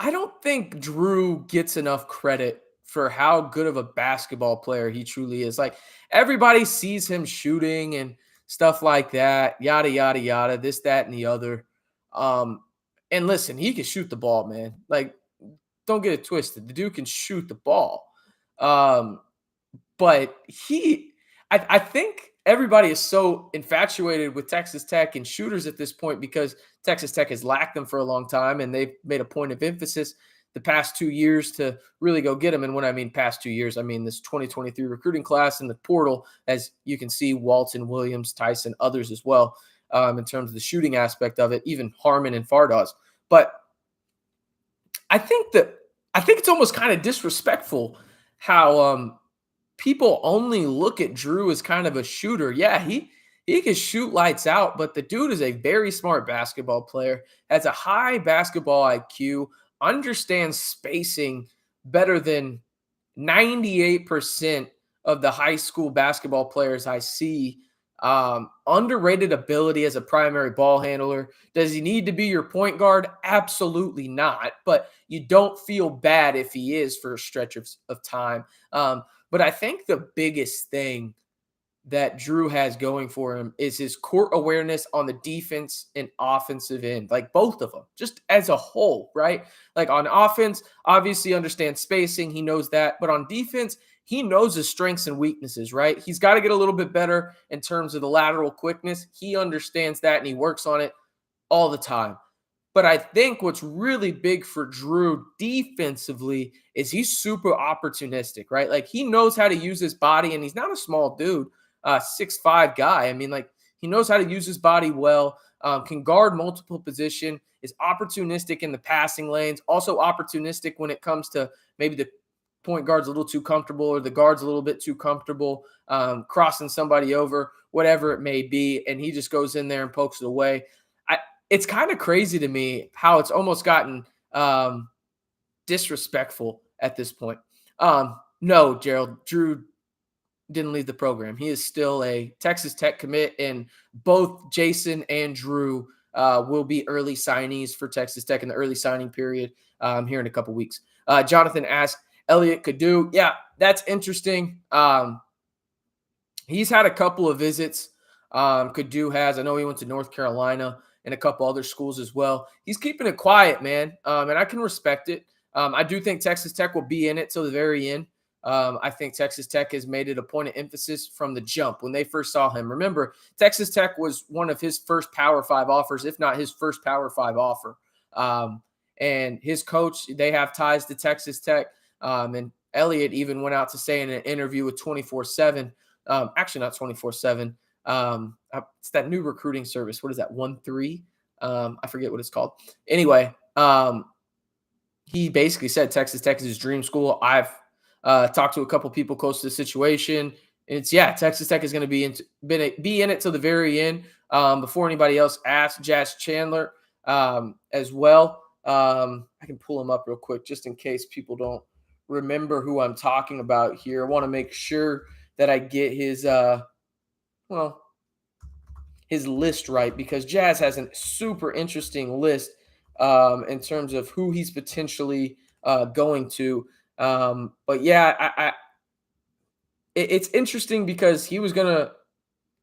I don't think Drew gets enough credit for how good of a basketball player he truly is. Like, everybody sees him shooting and stuff like that, yada, yada, yada, this, that, and the other. And listen, he can shoot the ball, man. Like, don't get it twisted. The dude can shoot the ball. But I think everybody is so infatuated with Texas Tech and shooters at this point because Texas Tech has lacked them for a long time, and they've made a point of emphasis the past 2 years to really go get them. And when I mean past 2 years, I mean this 2023 recruiting class in the portal, as you can see, Walton, Williams, Tyson, others as well, in terms of the shooting aspect of it, even Harmon and Fardaws. But I think it's almost kind of disrespectful how people only look at Drew as kind of a shooter. Yeah, he can shoot lights out, but the dude is a very smart basketball player, has a high basketball IQ, understands spacing better than 98% of the high school basketball players I see. Underrated ability as a primary ball handler. Does he need to be your point guard? Absolutely not. But you don't feel bad if he is for a stretch of time. But I think the biggest thing that Drew has going for him is his court awareness on the defense and offensive end, like both of them, just as a whole, right? Like on offense, obviously understands spacing. He knows that. But on defense, he knows his strengths and weaknesses, right? He's got to get a little bit better in terms of the lateral quickness. He understands that, and he works on it all the time. But I think what's really big for Drew defensively is he's super opportunistic, right? Like he knows how to use his body, and he's not a small dude, 6'5" guy. I mean, like he knows how to use his body well, can guard multiple position, is opportunistic in the passing lanes, also opportunistic when it comes to maybe the point guard's a little too comfortable or the guard's a little bit too comfortable, crossing somebody over, whatever it may be, and he just goes in there and pokes it away. It's kind of crazy to me how it's almost gotten disrespectful at this point. No, Gerald, Drew didn't leave the program. He is still a Texas Tech commit, and both Jason and Drew will be early signees for Texas Tech in the early signing period here in a couple weeks. Jonathan asked, Elliot Cadu. Yeah, that's interesting. He's had a couple of visits. Cadu has. I know he went to North Carolina and a couple other schools as well. He's keeping it quiet, man, and I can respect it. I do think Texas Tech will be in it till the very end. I think Texas Tech has made it a point of emphasis from the jump when they first saw him. Remember, Texas Tech was one of his first Power 5 offers, if not his first Power 5 offer. And his coach, they have ties to Texas Tech. And Elliott even went out to say in an interview with 24/7, actually not 24/7. It's that new recruiting service. What is that? 1-3. I forget what it's called. Anyway, he basically said Texas Tech is his dream school. I've talked to a couple people close to the situation. It's Texas Tech is going to be in it till the very end. Before anybody else asks, Jazz Chandler as well. I can pull him up real quick just in case people don't remember who I'm talking about here. I want to make sure that I get his list right, because Jazz has a super interesting list in terms of who he's potentially going to. But yeah, it's interesting because he was going to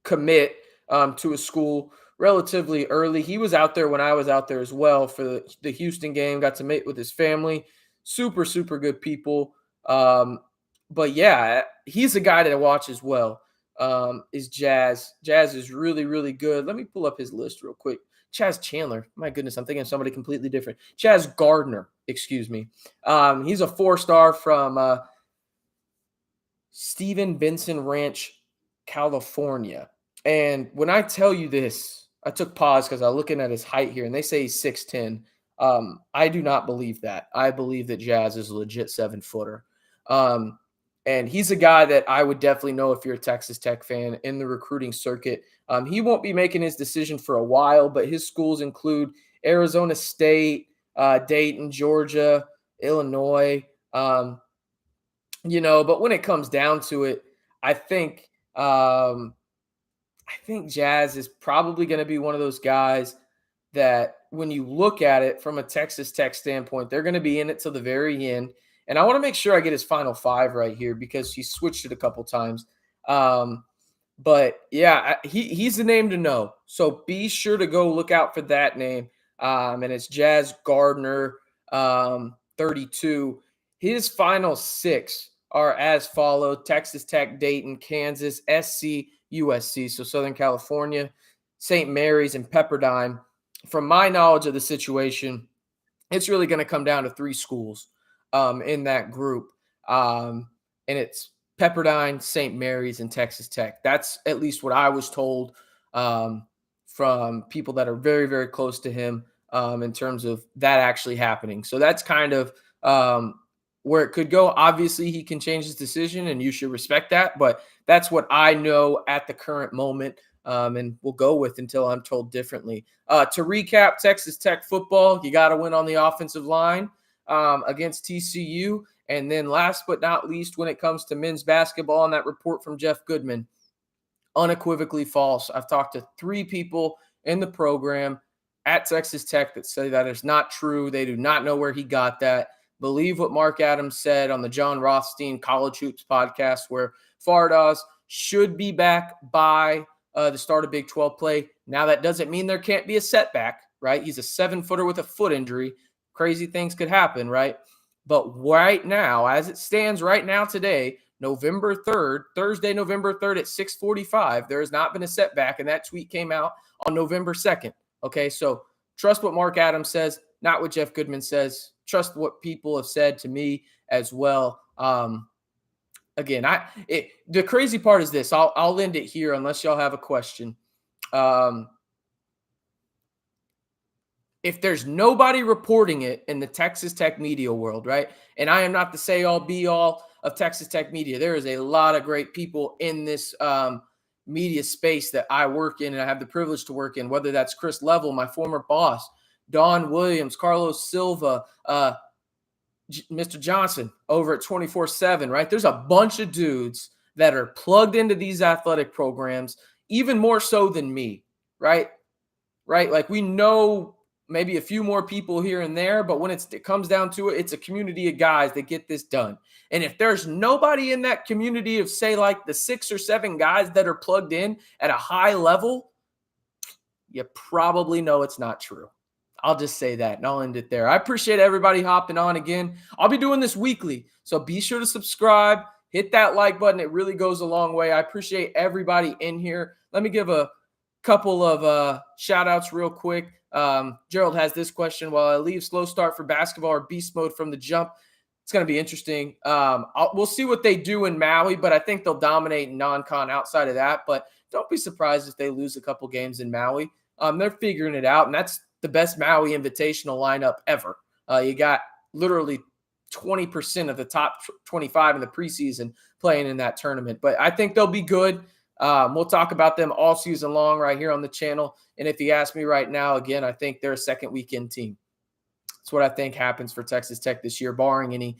commit to a school relatively early. He was out there when I was out there as well for the Houston game, got to meet with his family. Super, super good people. But yeah, he's a guy that I watch as well. Is Jazz. Jazz is really, really good. Let me pull up his list real quick. Chaz Chandler. My goodness, I'm thinking of somebody completely different. Chaz Gardner, excuse me. He's a 4-star from Stephen Benson Ranch, California. And when I tell you this, I took pause because I'm looking at his height here, and they say he's 6'10". I do not believe that. I believe that Jazz is a legit 7-footer. And he's a guy that I would definitely know if you're a Texas Tech fan in the recruiting circuit. He won't be making his decision for a while, but his schools include Arizona State, Dayton, Georgia, Illinois. But when it comes down to it, I think Jazz is probably going to be one of those guys that when you look at it from a Texas Tech standpoint, they're going to be in it till the very end. And I want to make sure I get his final 5 right here because he switched it a couple times. But yeah, he's the name to know. So be sure to go look out for that name. And it's Jazz Gardner, 32. His final 6 are as follows: Texas Tech, Dayton, Kansas, SC, USC, so Southern California, St. Mary's, and Pepperdine. From my knowledge of the situation, it's really going to come down to 3 schools in that group. And it's Pepperdine, St. Mary's, and Texas Tech. That's at least what I was told from people that are very, very close to him in terms of that actually happening. So that's kind of where it could go. Obviously, he can change his decision, and you should respect that. But that's what I know at the current moment, and we'll go with until I'm told differently. To recap, Texas Tech football, you got to win on the offensive line against TCU. And then last but not least, when it comes to men's basketball, and that report from Jeff Goodman, unequivocally false. I've talked to 3 people in the program at Texas Tech that say that is not true. They do not know where he got that. Believe what Mark Adams said on the John Rothstein College Hoops podcast, where Fardaws should be back by the start of Big 12 play. Now, that doesn't mean there can't be a setback, right? He's a 7-footer with a foot injury. Crazy things could happen, right? But right now, as it stands right now today, November 3rd, Thursday, November 3rd at 6:45, there has not been a setback, and that tweet came out on November 2nd. Okay, so trust what Mark Adams says, not what Jeff Goodman says. Trust what people have said to me as well. Again, the crazy part is this. I'll end it here unless y'all have a question. If there's nobody reporting it in the Texas Tech media world, right? And I am not the say-all, be-all of Texas Tech media. There is a lot of great people in this media space that I work in and I have the privilege to work in, whether that's Chris Level, my former boss, Don Williams, Carlos Silva, Mr. Johnson over at 24/7, right? There's a bunch of dudes that are plugged into these athletic programs, even more so than me, right? Right? Like, we know maybe a few more people here and there, but when it comes down to it, it's a community of guys that get this done. And if there's nobody in that community of, say, like the 6 or 7 guys that are plugged in at a high level, you probably know it's not true. I'll just say that, and I'll end it there. I appreciate everybody hopping on again. I'll be doing this weekly, so be sure to subscribe. Hit that like button. It really goes a long way. I appreciate everybody in here. Let me give a couple of shout-outs real quick. Gerald has this question: while I leave slow start for basketball or beast mode from the jump? It's going to be interesting. We'll see what they do in Maui, but I think they'll dominate non-con outside of that. But don't be surprised if they lose a couple games in Maui. They're figuring it out, and that's the best Maui Invitational lineup ever. You got literally 20% of the top 25 in the preseason playing in that tournament. But I think they'll be good. We'll talk about them all season long right here on the channel. And if you ask me right now, again, I think they're a second weekend team. That's what I think happens for Texas Tech this year, barring any,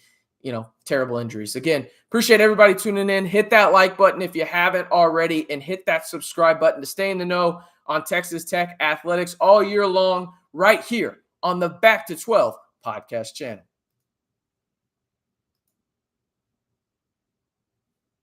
terrible injuries. Again, appreciate everybody tuning in. Hit that like button if you haven't already, and hit that subscribe button to stay in the know on Texas Tech athletics all year long right here on the Back to 12 podcast channel.